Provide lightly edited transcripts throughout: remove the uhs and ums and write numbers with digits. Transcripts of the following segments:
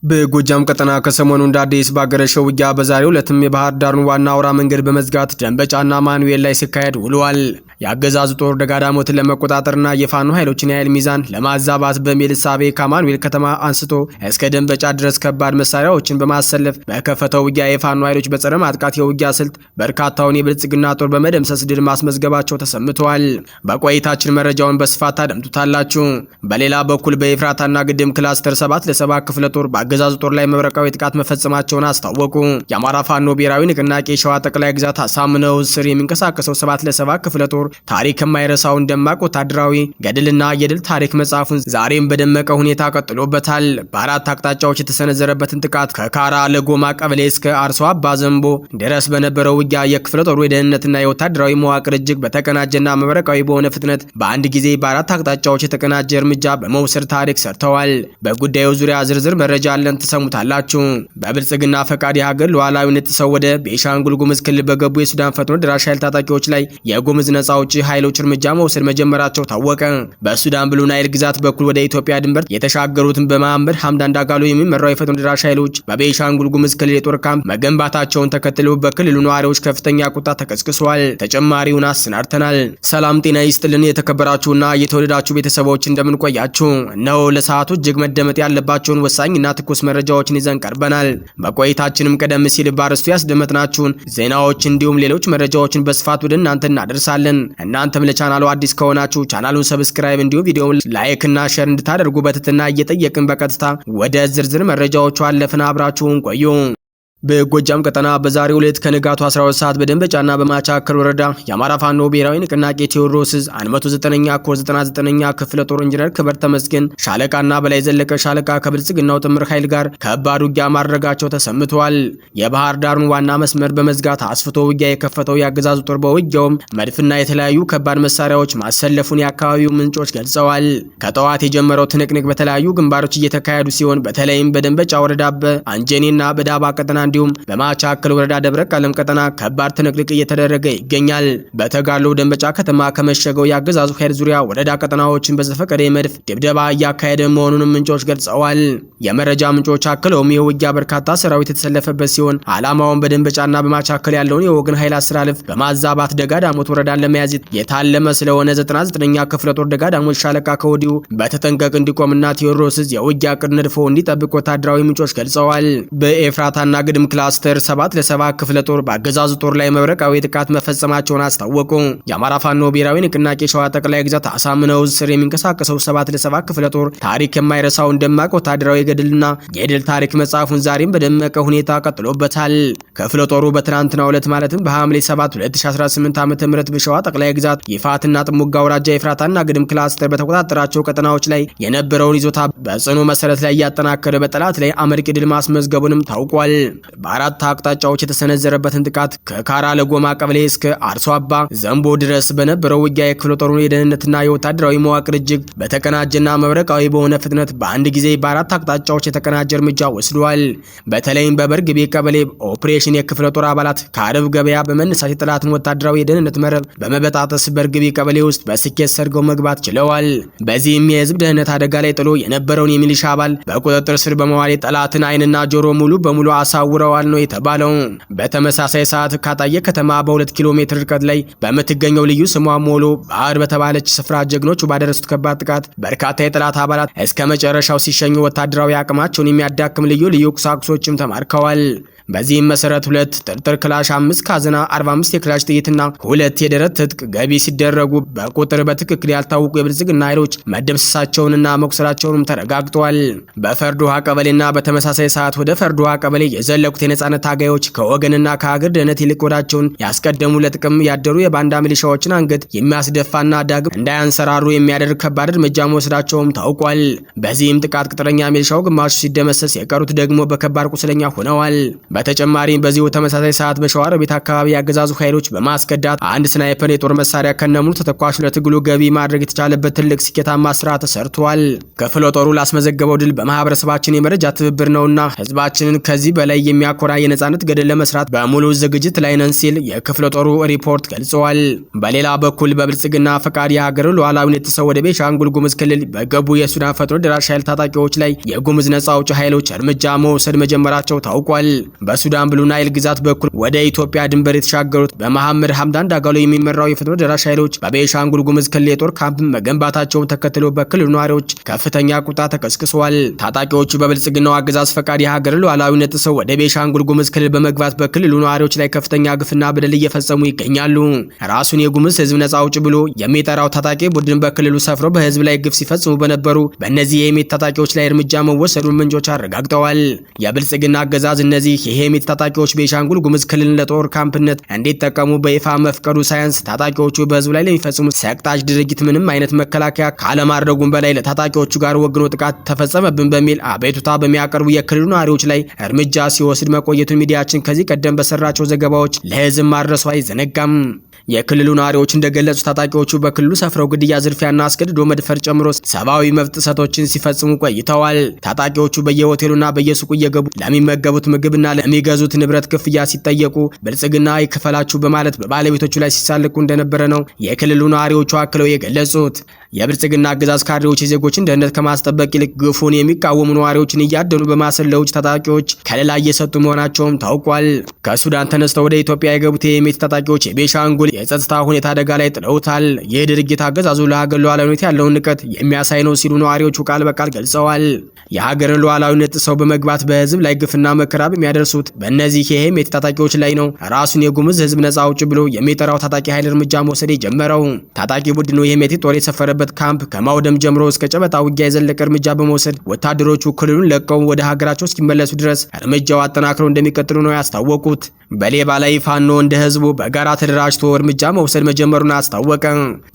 በጎጃም ቀጠና ከሰሞኑ እንደ አዲስ ባገረሸው ውጊያ በዛሬው ዕለትም የባህር ዳርን ዋና አውራ መንገድ በመዝጋት ደንበጫና ማኑኤል ላይ ሲካሄድ ውሏል። የአገዛዙ ጦር ደጋዳሞትን ለመቆጣጠርና የፋኖ ኃይሎችን የኃይል ሚዛን ለማዛባት በሚል እሳቤ ከማኑኤል ከተማ አንስቶ እስከ ደንበጫ ድረስ ከባድ መሳሪያዎችን በማሰለፍ በከፈተው ውጊያ የፋኖ ኃይሎች በጸረ ማጥቃት የውጊያ ስልት በርካታውን የብልጽግና ጦር በመደምሰስ ድል ማስመዝገባቸው ተሰምተዋል። በቆይታችን መረጃውን በስፋት ታደምጡታላችሁ። በሌላ በኩል በኤፍራታና ግድም ክላስተር 7 ለ7 ክፍለ ጦር አገዛዙ ጦር ላይ መብረቃዊ ጥቃት መፈጸማቸውን አስታወቁ። የአማራ ፋኖ ብሔራዊ ንቅናቄ ሸዋ ጠቅላይ ግዛት አሳምነው ስር የሚንቀሳቀሰው 7 ለ7 ክፍለ ጦር ታሪክ የማይረሳውን ደማቅ ወታደራዊ ገድልና የድል ታሪክ መጽሐፉን ዛሬም በደመቀ ሁኔታ ቀጥሎበታል። በአራት አቅጣጫዎች የተሰነዘረበትን ጥቃት ከካራ ለጎማ ቀበሌ እስከ አርሶ አባ ዘንቦ ድረስ በነበረው ውጊያ የክፍለ ጦሩ የደህንነትና የወታደራዊ መዋቅር እጅግ በተቀናጀና መብረቃዊ በሆነ ፍጥነት በአንድ ጊዜ በአራት አቅጣጫዎች የተቀናጀ እርምጃ በመውሰድ ታሪክ ሰርተዋል። በጉዳዩ ዙሪያ ዝርዝር መረጃ አለን፣ ተሰሙታላችሁ። በብልጽግና ፈቃድ የሀገር ሉዓላዊነት ጥሰው ወደ ቤኒሻንጉል ጉሙዝ ክልል በገቡ የሱዳን ፈጥኖ ደራሽ ኃይል ታጣቂዎች ላይ የጉሙዝ ነጻ አውጪ ኃይሎች እርምጃ መውሰድ መጀመራቸው ታወቀ። በሱዳን ብሉ ናይል ግዛት በኩል ወደ ኢትዮጵያ ድንበር የተሻገሩትን በመሐመድ ሐምዳን ዳጋሎ የሚመራው የፈጥኖ ደራሽ ኃይሎች በቤኒሻንጉል ጉሙዝ ክልል የጦር ካምፕ መገንባታቸውን ተከትሎ በክልሉ ነዋሪዎች ከፍተኛ ቁጣ ተቀስቅሷል። ተጨማሪውን አሰናድተናል። ሰላም ጤና ይስጥልን የተከበራችሁና የተወደዳችሁ ቤተሰቦች እንደምን ቆያችሁ? እነሆ ለሰዓቱ እጅግ መደመጥ ያለባቸውን ወሳኝና ትኩስ መረጃዎችን ይዘን ቀርበናል። በቆይታችንም ቀደም ሲል ባርስቱ ያስደመጥናችሁን ዜናዎች እንዲሁም ሌሎች መረጃዎችን በስፋት ወደ እናንተ እናደርሳለን። እናንተም ለቻናሉ አዲስ ከሆናችሁ ቻናሉን ሰብስክራይብ እንዲሁም ቪዲዮውን ላይክ እና ሼር እንድታደርጉ በትህትና እየጠየቅን በቀጥታ ወደ ዝርዝር መረጃዎቹ አለፍን። አብራችሁን ቆዩ። በጎጃም ቀጠና በዛሬው ዕለት ከንጋቱ 12 ሰዓት በደንበጫና በማቻከል ወረዳ የአማራ ፋኖ ብሔራዊ ንቅናቄ ቴዎድሮስ 109ኛ ኮር 99ኛ ክፍለ ጦር ኢንጂነር ክብር ተመስገን ሻለቃና በላይ ዘለቀ ሻለቃ ከብልጽግናው ጥምር ኃይል ጋር ከባድ ውጊያ ማድረጋቸው ተሰምቷል። የባህር ዳሩን ዋና መስመር በመዝጋት አስፍቶ ውጊያ የከፈተው የአገዛዙ ጦር በውጊያውም መድፍና የተለያዩ ከባድ መሳሪያዎች ማሰለፉን የአካባቢው ምንጮች ገልጸዋል። ከጠዋት የጀመረው ትንቅንቅ በተለያዩ ግንባሮች እየተካሄዱ ሲሆን በተለይም በደንበጫ ወረዳ በአንጀኔና በዳባ ቀጠና እንዲሁም በማቻከል ወረዳ ደብረ ቀለም ቀጠና ከባድ ትንቅንቅ እየተደረገ ይገኛል። በተጋድሎ ደንበጫ ከተማ ከመሸገው የአገዛዙ ኃይል ዙሪያ ወረዳ ቀጠናዎችን በዘፈቀደ የመድፍ ድብደባ እያካሄደ መሆኑንም ምንጮች ገልጸዋል። የመረጃ ምንጮች አክለውም ይህ ውጊያ በርካታ ሰራዊት የተሰለፈበት ሲሆን ዓላማውን በደንበጫና በማቻከል ያለውን የወገን ኃይል አስተላለፍ በማዛባት ደጋዳሞት ወረዳን ለመያዝ የታለመ ስለሆነ 99ኛ ክፍለ ጦር ደጋዳሞት ሻለቃ ከወዲሁ በተጠንቀቅ እንዲቆምና ቴዎድሮስ የውጊያ ዕቅድ ነድፎ እንዲጠብቅ ወታደራዊ ምንጮች ገልጸዋል። በኤፍራታና ግድም ክላስተር 7 ለ7 ክፍለ ጦር በአገዛዙ ጦር ላይ መብረቃዊ ጥቃት መፈጸማቸውን አስታወቁ። የአማራ ፋኖ ብሔራዊ ንቅናቄ ሸዋ ጠቅላይ ግዛት አሳምነው ስር የሚንቀሳቀሰው 7 ለ7 ክፍለ ጦር ታሪክ የማይረሳውን ደማቅ ወታደራዊ ገድልና የድል ታሪክ መጽሐፉን ዛሬም በደመቀ ሁኔታ ቀጥሎበታል። ክፍለ ጦሩ በትናንትናው ዕለት ማለትም በሐምሌ 7 2018 ዓ.ም በሸዋ ጠቅላይ ግዛት ይፋትና ጥሙጋ አውራጃ ኤፍራታና ግድም ክላስተር በተቆጣጠራቸው ቀጠናዎች ላይ የነበረውን ይዞታ በጽኑ መሰረት ላይ እያጠናከረ በጠላት ላይ አመርቂ ድል ማስመዝገቡንም ታውቋል። በአራት አቅጣጫዎች የተሰነዘረበትን ጥቃት ከካራ ለጎማ ቀበሌ እስከ አርሶ አባ ዘንቦ ድረስ በነበረው ውጊያ የክፍለ ጦሩን የደህንነትና የወታደራዊ መዋቅር እጅግ በተቀናጀና መብረቃዊ በሆነ ፍጥነት በአንድ ጊዜ በአራት አቅጣጫዎች የተቀናጀ እርምጃ ወስዷል። በተለይም በበርግቤ ቀበሌ ኦፕሬሽን የክፍለ ጦር አባላት ከአረብ ገበያ በመነሳት የጠላትን ወታደራዊ የደህንነት መረብ በመበጣጠስ በርግቤ ቀበሌ ውስጥ በስኬት ሰርገው መግባት ችለዋል። በዚህም የህዝብ ደህንነት አደጋ ላይ ጥሎ የነበረውን የሚሊሻ አባል በቁጥጥር ስር በመዋል የጠላትን አይንና ጆሮ ሙሉ በሙሉ አሳውረዋል ነው የተባለው። በተመሳሳይ ሰዓት ካጣየ ከተማ በ2 ኪሎ ሜትር ርቀት ላይ በምትገኘው ልዩ ስሟ ሞሎ ባህር በተባለች ስፍራ ጀግኖቹ ባደረሱት ከባድ ጥቃት በርካታ የጠላት አባላት እስከ መጨረሻው ሲሸኙ ወታደራዊ አቅማቸውን የሚያዳክም ልዩ ልዩ ቁሳቁሶችም ተማርከዋል። በዚህም መሰረት 2 ጥርጥር ክላሽ፣ 5 ካዝና፣ 45 የክላሽ ጥይትና 2 የደረት ትጥቅ ገቢ ሲደረጉ በቁጥር በትክክል ያልታወቁ የብልጽግና ኃይሎች መደምሰሳቸውንና መቁሰላቸውንም ተረጋግጧል። በፈርድ ውሃ ቀበሌና በተመሳሳይ ሰዓት ወደ ፈርድ ውሃ ቀበሌ የዘለቁት የነጻነት ታጋዮች ከወገንና ከሀገር ደህንነት ይልቅ ወዳቸውን ያስቀደሙ ለጥቅም ያደሩ የባንዳ ሚሊሻዎችን አንገት የሚያስደፋና ዳግም እንዳያንሰራሩ የሚያደርግ ከባድ እርምጃ መወሰዳቸውም ታውቋል። በዚህም ጥቃት ቅጥረኛ ሚሊሻው ግማሹ ሲደመሰስ የቀሩት ደግሞ በከባድ ቁስለኛ ሆነዋል። በተጨማሪም በዚሁ ተመሳሳይ ሰዓት በሸዋሮቢት አካባቢ ያገዛዙ ኃይሎች በማስከዳት አንድ ስናይፐር የጦር መሳሪያ ከነሙሉ ተተኳሽ ለትግሉ ገቢ ማድረግ የተቻለበት ትልቅ ስኬታማ ስራ ተሰርቷል። ክፍለ ጦሩ ላስመዘገበው ድል በማህበረሰባችን የመረጃ ትብብር ነውና ህዝባችንን ከዚህ በላይ የሚያኮራ የነጻነት ገድል ለመስራት በሙሉ ዝግጅት ላይ ነን ሲል የክፍለ ጦሩ ሪፖርት ገልጸዋል። በሌላ በኩል በብልጽግና ፈቃድ የሀገር ሉዓላዊነት ጥሰው ወደ ቤንሻንጉል ጉሙዝ ክልል በገቡ የሱዳን ፈጥኖ ደራሽ ኃይል ታጣቂዎች ላይ የጉሙዝ ነጻ አውጪ ኃይሎች እርምጃ መውሰድ መጀመራቸው ታውቋል። በሱዳን ብሉ ናይል ግዛት በኩል ወደ ኢትዮጵያ ድንበር የተሻገሩት በመሐመድ ሐምዳን ዳጋሎ የሚመራው የፈጥኖ ደራሽ ኃይሎች በቤንሻንጉል ጉሙዝ ክልል የጦር ካምፕ መገንባታቸውን ተከትሎ በክልሉ ነዋሪዎች ከፍተኛ ቁጣ ተቀስቅሷል። ታጣቂዎቹ በብልጽግናው አገዛዝ ፈቃድ የሀገር ሉዓላዊነት ጥሰው ወደ ቤንሻንጉል ጉሙዝ ክልል በመግባት በክልሉ ነዋሪዎች ላይ ከፍተኛ ግፍና በደል እየፈጸሙ ይገኛሉ። ራሱን የጉሙዝ ህዝብ ነጻ አውጪ ብሎ የሚጠራው ታጣቂ ቡድን በክልሉ ሰፍሮ በህዝብ ላይ ግፍ ሲፈጽሙ በነበሩ በእነዚህ የሄሜት ታጣቂዎች ላይ እርምጃ መወሰዱን ምንጮች አረጋግጠዋል። የብልጽግና አገዛዝ እነዚህ የሄሜት ታጣቂዎች ቤንሻንጉል ጉሙዝ ክልልን ለጦር ካምፕነት እንዲጠቀሙ በይፋ መፍቀዱ ሳያንስ ታጣቂዎቹ በህዝብ ላይ ለሚፈጽሙ ሰቅጣጭ ድርጊት ምንም አይነት መከላከያ ካለማድረጉም በላይ ለታጣቂዎቹ ጋር ወግኖ ጥቃት ተፈጸመብን በሚል አቤቱታ በሚያቀርቡ የክልሉ ነዋሪዎች ላይ እርምጃ ሲወስድ መቆየቱን ሚዲያችን ከዚህ ቀደም በሰራቸው ዘገባዎች ለህዝብ ማድረሱ አይዘነጋም። የክልሉ ነዋሪዎች እንደገለጹ ታጣቂዎቹ በክልሉ ሰፍረው ግድያ፣ ዝርፊያና አስገድዶ መድፈር ጨምሮ ሰብአዊ መብት ጥሰቶችን ሲፈጽሙ ቆይተዋል። ታጣቂዎቹ በየሆቴሉና በየሱቁ እየገቡ ለሚመገቡት ምግብና ለሚገዙት ንብረት ክፍያ ሲጠየቁ ብልጽግና ይክፈላችሁ በማለት በባለቤቶቹ ላይ ሲሳለቁ እንደነበረ ነው የክልሉ ነዋሪዎቹ አክለው የገለጹት። የብልጽግና አገዛዝ ካድሬዎች የዜጎችን ደህንነት ከማስጠበቅ ይልቅ ግፉን የሚቃወሙ ነዋሪዎችን እያደኑ በማሰር ለውጭ ታጣቂዎች ከለላ እየሰጡ መሆናቸውም ታውቋል። ከሱዳን ተነስተው ወደ ኢትዮጵያ የገቡት የሄሜት ታጣቂዎች የቤንሻንጉል የጸጥታ ሁኔታ አደጋ ላይ ጥለውታል። ይህ ድርጊት አገዛዙ ለሀገር ሉዓላዊነት ያለውን ንቀት የሚያሳይ ነው ሲሉ ነዋሪዎቹ ቃል በቃል ገልጸዋል። የሀገርን ሉዓላዊነት ጥሰው በመግባት በህዝብ ላይ ግፍና መከራ በሚያደርሱት በእነዚህ የሄሜት ታጣቂዎች ላይ ነው ራሱን የጉሙዝ ህዝብ ነጻ አውጪ ብሎ የሚጠራው ታጣቂ ኃይል እርምጃ መውሰድ የጀመረው። ታጣቂ ቡድኑ የሄሜት ጦር የሰፈረበት ካምፕ ከማውደም ጀምሮ እስከ ጨበጣ ውጊያ የዘለቀ እርምጃ በመውሰድ ወታደሮቹ ክልሉን ለቀው ወደ ሀገራቸው እስኪመለሱ ድረስ እርምጃው አጠናክረው እንደሚቀጥሉ ነው ያስታወቁት። በሌባ ላይ ፋኖ እንደ ህዝቡ በጋራ ተደራጅቶ እርምጃ መውሰድ መጀመሩን አስታወቀ።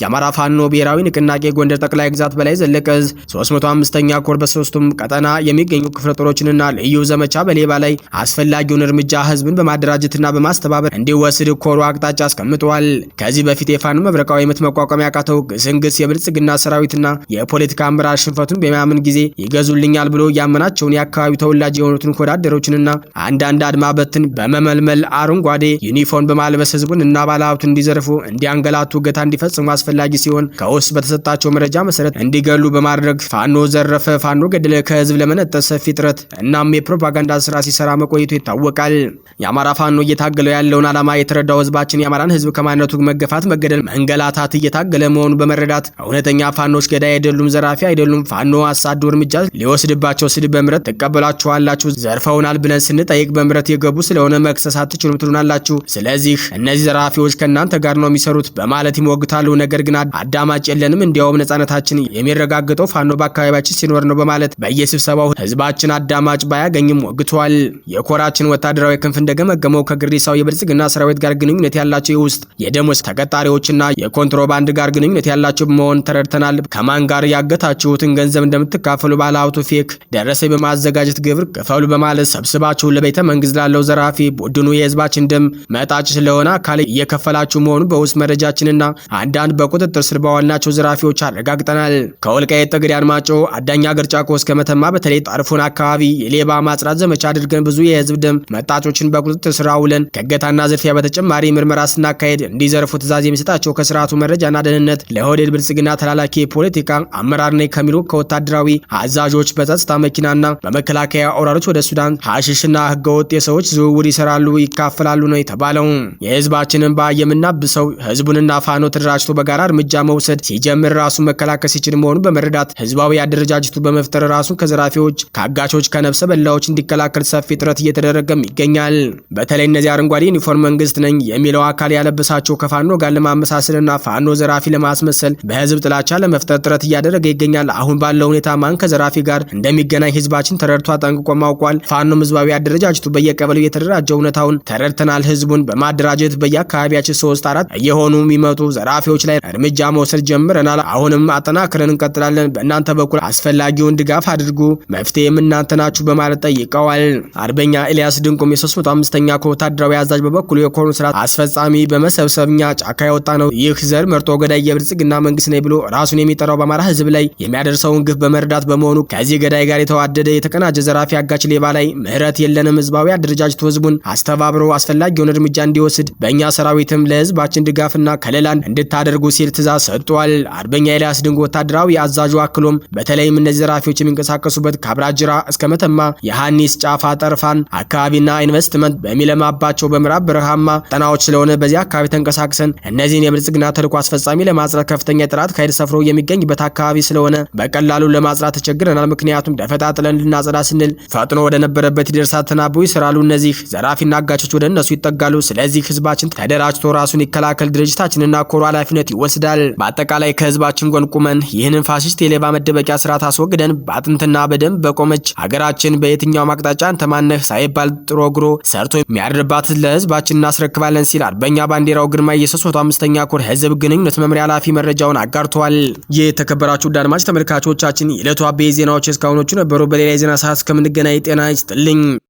የአማራ ፋኖ ብሔራዊ ንቅናቄ ጎንደር ጠቅላይ ግዛት በላይ ዘለቀ ዕዝ 305ኛ ኮር በሶስቱም ቀጠና የሚገኙ ክፍለ ጦሮችንና ልዩ ዘመቻ በሌባ ላይ አስፈላጊውን እርምጃ ህዝብን በማደራጀትና በማስተባበር እንዲወስድ ኮሩ አቅጣጫ አስቀምጧል። ከዚህ በፊት የፋኖ መብረቃዊ ምት መቋቋም ያቃተው ግስንግስ የብልጽግና ሰራዊትና የፖለቲካ አመራር ሽንፈቱን በሚያምን ጊዜ ይገዙልኛል ብሎ ያመናቸውን የአካባቢው ተወላጅ የሆኑትን ወዳደሮችንና አንዳንድ አድማ በትን በመመልመል አረንጓዴ ዩኒፎርም በማልበስ ህዝቡን እና ባለሀብቱን እንዲዘርፉ፣ እንዲያንገላቱ፣ እገታ እንዲፈጽሙ አስፈላጊ ሲሆን ከውስጥ በተሰጣቸው መረጃ መሰረት እንዲገሉ በማድረግ ፋኖ ዘረፈ፣ ፋኖ ገደለ ከህዝብ ለመነጠል ሰፊ ጥረት እናም የፕሮፓጋንዳ ስራ ሲሰራ መቆየቱ ይታወቃል። የአማራ ፋኖ እየታገለው ያለውን ዓላማ የተረዳው ህዝባችን የአማራን ህዝብ ከማንነቱ መገፋት፣ መገደል፣ መንገላታት እየታገለ መሆኑን በመረዳት እውነተኛ ፋኖች ገዳይ አይደሉም፣ ዘራፊ አይደሉም፣ ፋኖ አሳዶ እርምጃ ሊወስድባቸው ስድብ በምረት ትቀበላችኋላችሁ፣ ዘርፈውናል ብለን ስንጠይቅ በምረት የገቡ ስለሆነ መክሰስ አትችሉም ትሉናላችሁ። ስለዚህ እነዚህ ዘራፊዎች ከእናንተ ጋር ነው የሚሰሩት በማለት ይሞግታሉ። ነገር ግን አዳማጭ የለንም፣ እንዲያውም ነጻነታችን የሚረጋገጠው ፋኖ በአካባቢያችን ሲኖር ነው በማለት በየስብሰባው ህዝባችን አዳማጭ ባያገኝም ወግቷል። የኮራችን ወታደራዊ ክንፍ እንደገመገመው ከግሪሳው የብልጽግና ሰራዊት ጋር ግንኙነት ያላቸው የውስጥ የደሞዝ ተቀጣሪዎችና የኮንትሮባንድ ጋር ግንኙነት ያላቸው መሆን ተረድተናል። ከማን ጋር ያገታችሁትን ገንዘብ እንደምትካፈሉ ባለሀብቱ ፌክ ደረሰኝ በማዘጋጀት ግብር ክፈሉ በማለት ሰብስባችሁ ለቤተ መንግስት ላለው ዘራፊ ቡድኑ የህዝባችን ደም መጣጭ ስለሆነ አካል እየከፈላችሁ መሆኑን በውስጥ መረጃችንና አንዳንድ በቁጥጥር ስር ባዋልናቸው ዘራፊዎች አረጋግጠናል። ከወልቃይት ጠገዴ፣ አርማጮ፣ አዳኛ፣ ገርጫቆ እስከ መተማ በተለይ ጣርፎን አካባቢ የሌባ ማጽራት ዘመቻ አድርገን ብዙ የህዝብ ደም መጣጮችን በቁጥጥር ስር አውለን ከእገታና ዝርፊያ በተጨማሪ ምርመራ ስናካሄድ እንዲዘርፉ ትእዛዝ የሚሰጣቸው ከስርዓቱ መረጃና ደህንነት ለኦህዴድ ብልጽግና ተላላኪ የፖለቲካ አመራር ነኝ ከሚሉ ከወታደራዊ አዛዦች በጸጥታ መኪናና በመከላከያ አውራሮች ወደ ሱዳን ሐሽሽና ህገወጥ የሰዎች ዝውውር ይሰራሉ፣ ይካፈላሉ ነው የተባለው። የህዝባችንን እንባ የምናብሰው ህዝቡንና ፋኖ ተደራጅቶ በጋራ እርምጃ መውሰድ ሲጀምር ራሱን መከላከል ሲችል መሆኑን በመረዳት ህዝባዊ አደረጃጀቱ በመፍጠር ራሱን ከዘራፊዎች፣ ከአጋቾች፣ ከነፍሰ በላዎች እንዲከላከል ሰፊ ጥረት እየተደረገም ይገኛል። በተለይ እነዚህ አረንጓዴ ዩኒፎርም መንግስት ነኝ የሚለው አካል ያለበሳቸው ከፋኖ ጋር ለማመሳሰልና ፋኖ ዘራፊ ለማስመሰል በህዝብ ጥላቻ ለመፍጠር ጥረት እያደረገ ይገኛል። አሁን ባለው ሁኔታ ማን ከዘራፊ ጋር እንደሚገናኝ ህዝባችን ተረድቶ ጠንቅቆ ማውቋል። ፋኖም ህዝባዊ አደረጃጀቱ በየቀበሌው የተደራጀ እውነታውን ተረድተናል። ህዝቡን በማደራጀት በየአካባቢያችን 3-4 እየሆኑ የሚመጡ ዘራፊዎች ላይ እርምጃ መውሰድ ጀምረናል። አሁንም አጠናክረን እንቀጥላለን። በእናንተ በኩል አስፈላጊውን ድጋፍ አድርጉ፣ መፍትሄም እናንተ ናችሁ በማለት ጠይቀዋል። አርበኛ ኤልያስ ድንቁም የ305ኛ ኮር ወታደራዊ አዛዥ በበኩሉ የኮሩን ስራ አስፈጻሚ በመሰብሰብኛ ጫካ የወጣ ነው። ይህ ዘር መርጦ ገዳይ የብልጽግና መንግስት ነኝ ብሎ ራሱን የሚጠራው በአማራ ህዝብ ላይ የሚያደርሰውን ግፍ በመረዳት በመሆኑ ከዚህ ገዳይ ጋር የተዋደደ የተቀናጀ ዘራፊ አጋች ሌባ ላይ ምህረት የለንም። ህዝባዊ አደረጃጀቱ ህዝቡን አስተባብሮ አስፈላጊውን እርምጃ እንዲወስድ በእኛ ሰራዊትም ለህዝባችን ድጋፍና ከለላን እንድታደርጉ ሲል ትእዛዝ ሰጥቷል። አርበኛ ኤልያስ ድንቁ ወታደራዊ አዛዡ አክሎም በተለይም እነዚህ ዘራፊዎች የሚንቀሳቀሱበት ካብራጅራ እስከ መተማ የሐኒስ ጫፋ ጠርፋን አካባቢና ኢንቨስትመንት በሚለማባቸው በምዕራብ በረሃማ ጠናዎች ስለሆነ በዚህ አካባቢ ተንቀሳቅሰን እነዚህን የብልጽግና ተልዕኮ አስፈጻሚ ለማጽራት ከፍተኛ የጥራት ኃይል ሰፍሮ የሚገኝበት አካባቢ ስለሆነ በቀላሉ ለማጽራት ተቸግረናል። ምክንያቱም ደፈጣጥለን ልናጸዳ ስንል ፈጥኖ ወደ ነበረበት ይደርሳል። ተናበው ይሰራሉ። እነዚህ ዘራፊና አጋቾች ወደ እነሱ ይጠጋሉ። ስለዚህ ህዝባችን ተደራጅቶ ራሱን ይከላከል፣ ድርጅታችንና ኮሩ ኃላፊነት ይወስዳል። በአጠቃላይ ከህዝባችን ጎን ቁመን ይህንን ፋሽስት የሌባ መደበቂያ ስርዓት አስወግደን በአጥንትና በደም በቆመች ሀገራችን በየትኛውም አቅጣጫ አንተማነህ ሳይባል ጥሮ ግሮ ሰርቶ የሚያድርባት ለህዝባችን እናስረክባለን ሲል አርበኛ ባንዲራው ግርማ የ305ኛ ኮር ህዝብ ግንኙነት መምሪያ ኃላፊ መረጃውን አጋርተዋል። የተከበራችሁ አድማጭ ተመልካቾቻችን የዕለቱ አበይት ዜናዎች እስካሁኖቹ ነበሩ። በሌላ የዜና ሰዓት እስከምንገናኝ ጤና ይስጥልኝ።